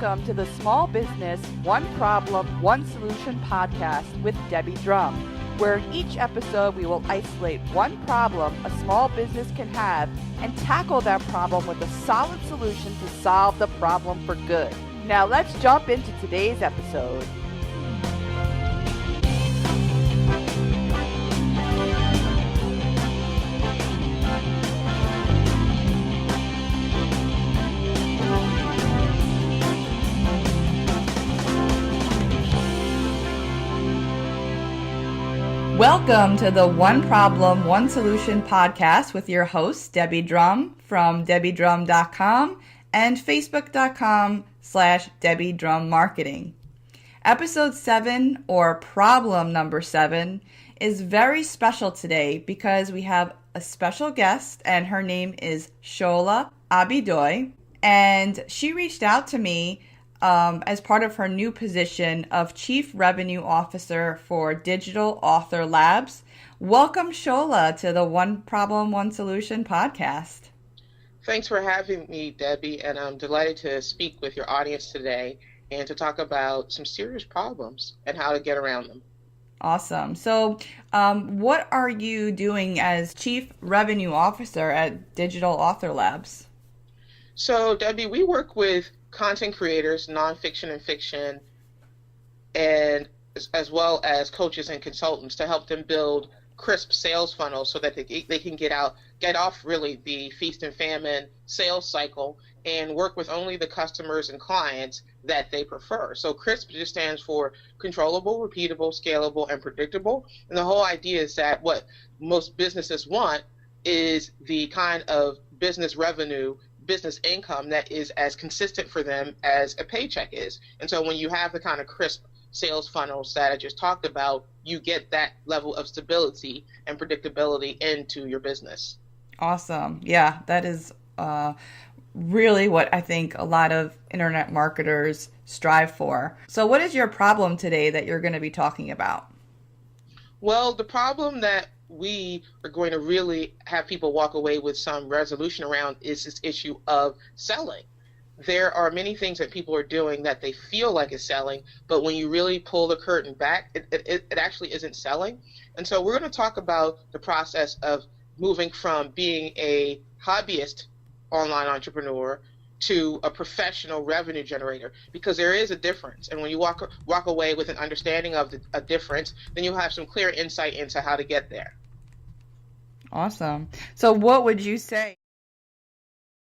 Welcome to the Small Business One Problem, One Solution podcast with Debbie Drum, where in each episode we will isolate one problem a small business can have and tackle that problem with a solid solution to solve the problem for good. Now let's jump into today's episode. Welcome to the One Problem, One Solution podcast with your host, Debbie Drum from debbiedrum.com and facebook.com/Debbie Drum Marketing. Episode 7, or problem number 7, is very special today because we have a special guest and her name is Shola Abidoye, and she reached out to me as part of her new position of Chief Revenue Officer for Digital Author Labs. Welcome, Shola, to the One Problem, One Solution podcast. Thanks for having me, Debbie, and I'm delighted to speak with your audience today and to talk about some serious problems and how to get around them. Awesome. So what are you doing as Chief Revenue Officer at Digital Author Labs? So, Debbie, we work with content creators, nonfiction and fiction, and as well as coaches and consultants to help them build crisp sales funnels so that they can get off really the feast and famine sales cycle and work with only the customers and clients that they prefer. So CRISP just stands for controllable, repeatable, scalable, and predictable. And the whole idea is that what most businesses want is the kind of business revenue, business income that is as consistent for them as a paycheck is. And so when you have the kind of crisp sales funnels that I just talked about, you get that level of stability and predictability into your business. Awesome. Yeah, that is really what I think a lot of internet marketers strive for. So what is your problem today that you're going to be talking about? Well, the problem that we are going to really have people walk away with some resolution around is this issue of selling. There are many things that people are doing that they feel like is selling, but when you really pull the curtain back, it actually isn't selling. And so we're going to talk about the process of moving from being a hobbyist online entrepreneur to a professional revenue generator, because there is a difference. And when you walk away with an understanding of a difference, then you'll have some clear insight into how to get there. Awesome. So what would you say